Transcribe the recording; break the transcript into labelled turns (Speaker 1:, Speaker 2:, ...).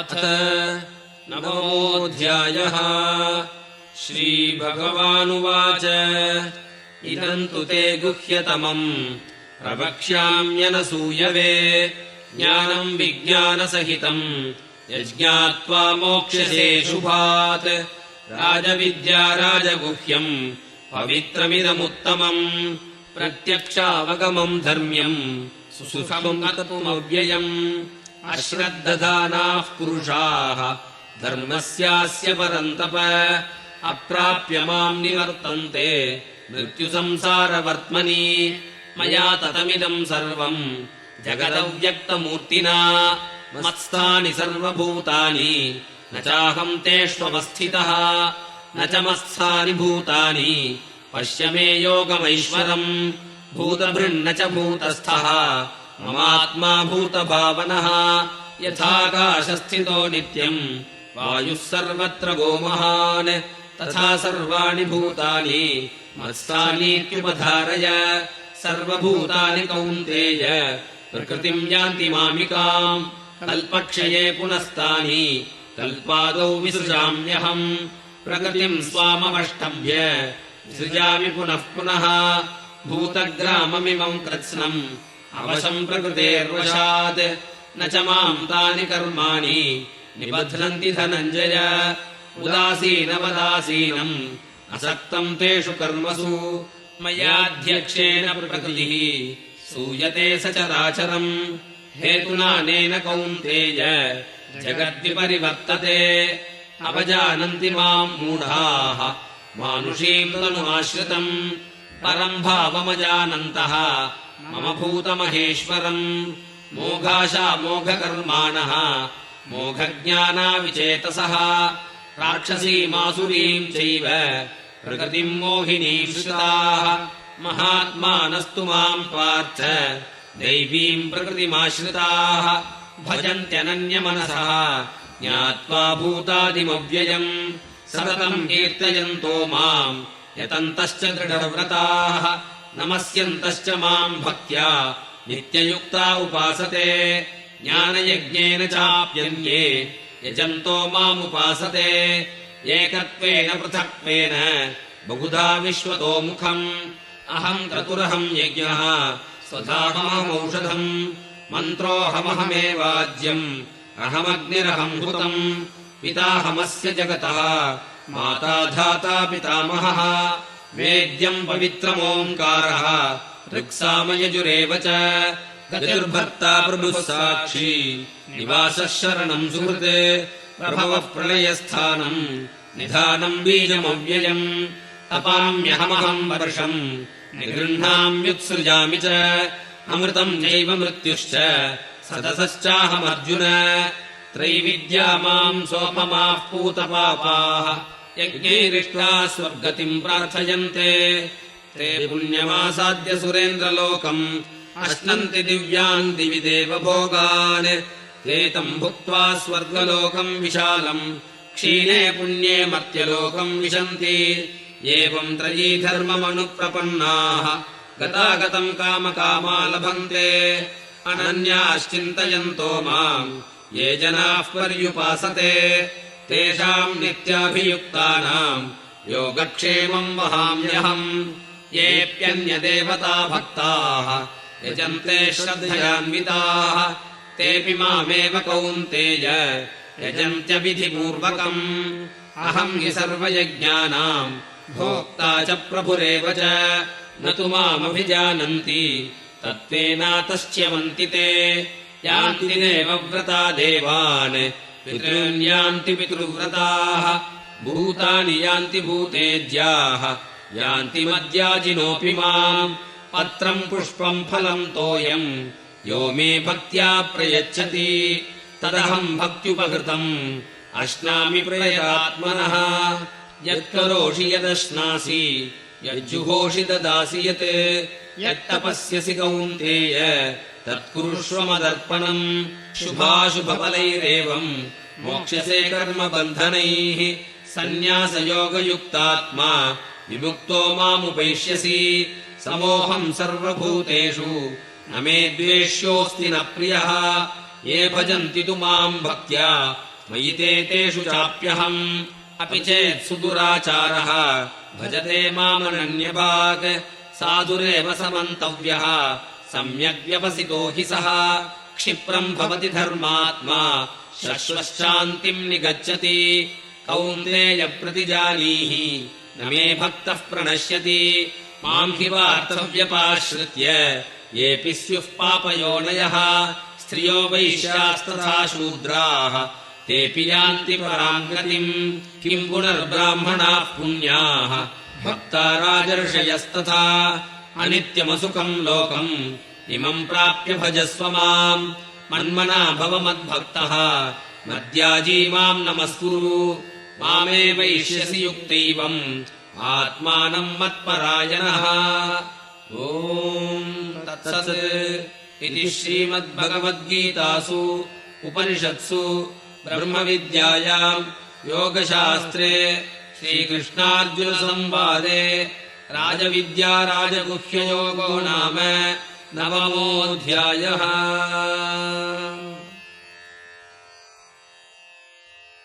Speaker 1: अथ नवमोऽध्यायः। श्रीभगवानुवाच इदम् तु ते गुह्यतमम् प्रवक्ष्याम्यनसूयवे ज्ञानम् विज्ञानसहितम् यज्ञात्वा मोक्ष्यसे शुभात् राजविद्या राजगुह्यम् पवित्रमिदमुत्तमम् प्रत्यक्षावगमम् धर्म्यम् सुखम् कर्तुमव्ययम् अश्रद्धधानाः पुरुषाः धर्मस्यास्य परन्तप अप्राप्य माम् निवर्तन्ते मृत्युसंसारवर्त्मनि मया ततमिदम् सर्वम् जगदव्यक्तमूर्तिना मत्स्थानि सर्वभूतानि न चाहम् तेष्वस्थितः न च मत्स्थानि भूतानि पश्य मे योगमैश्वरम् भूतभृन्न च भूतस्थः ममात्मा भूतभावनः यथाकाशस्थितो नित्यम् वायुः सर्वत्र गोमहान् तथा सर्वाणि भूतानि मत्स्थानीत्युपधारय सर्वभूतानि कौन्तेय प्रकृतिम् यान्ति मामिकाम् कल्पक्षये पुनस्तानि कल्पादौ विसृजाम्यहम् प्रकृतिम् स्वामवष्टभ्य विसृजामि पुनः पुनः भूतग्राममिमम् कृत्स्नम् अवशम् प्रकृतेर्वशात् न च माम् तानि कर्माणि निबध्नन्ति धनञ्जय उदासीनवदासीनम् असक्तम् तेषु कर्मसु मयाध्यक्षेण प्रकृतिः सूयते सचराचरम् हेतुनानेन कौन्तेय जगद्विपरिवर्तते अवजानन्ति माम् मूढाः मानुषीम् तनुमाश्रितम् परम् भावमजानन्तः मम भूतमहेश्वरम् मोघाशा मोघकर्माणः मोघज्ञानाविचेतसः राक्षसीमासुरीम् चैव प्रकृतिम् मोहिनीम् श्रिताः महात्मानस्तु माम् पार्थ दैवीम् प्रकृतिमाश्रिताः भजन्त्यनन्यमनसः ज्ञात्वा भूतादिमव्ययम् सततम् कीर्तयन्तो माम् यतन्तश्च दृढव्रताः नमस्यन्तश्च माम् भक्त्या नित्ययुक्ता उपासते ज्ञानयज्ञेन चाप्यन्ये यजन्तो मामुपासते एकत्वेन पृथक्त्वेन बहुधा विश्वतोमुखम् अहम् क्रतुरहम् यज्ञः स्वधाहमहमौषधम् मन्त्रोऽहमहमेवाज्यम् अहमग्निरहम् हृतम् पिताहमस्य जगतः माता धाता पितामहः वेद्यम् पवित्रमोङ्कारः ऋक्सामयजुरेव च गतिर्भर्ता प्रभुः साक्षी निवासः शरणम् सुहृत् प्रभवः प्रलयस्थानम् निधानम् बीजमव्ययम् तपाम्यहमहम् वर्षम् निगृह्णाम्युत्सृजामि च अमृतम् चैव मृत्युश्च सततश्चाहमर्जुन त्रैविद्या माम् सोपमाः पूतपापाः यज्ञैरिष्टा स्वर्गतिम् प्रार्थयन्ते ते पुण्यमासाद्य सुरेन्द्रलोकम् अश्नन्ति दिव्यान् दिवि देवभोगान् ते तम् भुक्त्वा स्वर्गलोकम् विशालम् क्षीणे पुण्ये मर्त्यलोकम् विशन्ति एवम् त्रयी धर्ममनुप्रपन्नाः गतागतम् कामकामा लभन्ते अनन्याश्चिन्तयन्तो माम् ये जनाः पर्युपासते तेषाम् नित्याभियुक्तानाम् योगक्षेमम् वहाम्यहम् येऽप्यन्यदेवता भक्ताः यजन्ते श्रद्धयान्विताः तेऽपि मामेव कौन्तेय यजन्त्यविधिपूर्वकम् अहम् हि सर्वयज्ञानाम् भोक्ता च प्रभुरेव च न तु मामभिजानन्ति तत्त्वेनातश्च्यवन्ति ते यान्ति देवव्रता देवान् पितॄन् यान्ति पितृव्रताः भूतानि यान्ति भूतेज्याः यान्ति मद्याजिनोऽपि माम् पत्रम् पुष्पम् फलम् तोयम् यो मे भक्त्या प्रयच्छति तदहम् भक्त्युपहृतम् अश्नामि प्रयतात्मनः यत्करोषि यदश्नासि यज्जुहोषि ददासि यत् यत्तपस्यसि कौन्तेय तत्कुरुष्व मदर्पणम् शुभाशुभफलैरेवम् मोक्ष्यसे कर्मबन्धनैः सन्न्यासयोगयुक्तात्मा विमुक्तो मामुपैष्यसि समोऽहम् सर्वभूतेषु न मे द्वेष्योऽस्ति न प्रियः ये भजन्ति तु माम् भक्त्या मयि ते तेषु चाप्यहम् अपि चेत् सुदुराचारः भजते मामनन्यभाक् साधुरेव समन्तव्यः सम्यग्व्यवसितो हि सः क्षिप्रम् भवति धर्मात्मा शश्वश्चान्तिम् निगच्छति कौन्तेय प्रतिजानीहि न मे भक्तः प्रणश्यति माम् हि वार्तव्यपाश्रित्य येऽपि स्युः पापयोनयः स्त्रियो वैश्यास्तथा शूद्राः तेऽपि यान्ति पराम् गतिम् किम् पुनर्ब्राह्मणाः पुण्याः भक्ता राजर्षयस्तथा अनित्यमसुखम् लोकम् इमम् प्राप्य भजस्व माम् मन्मना भव मद्भक्तः मद्याजी माम् नमस्कुरु मामे वैष्यसि युक्तैवम् आत्मानम् मत्परायणः ॐ तत्सत् इति श्रीमद्भगवद्गीतासु उपनिषत्सु ब्रह्मविद्यायाम् योगशास्त्रे श्रीकृष्णार्जुनसंवादे राजविद्या राजगुह्ययोगो नाम 9मोऽध्यायः।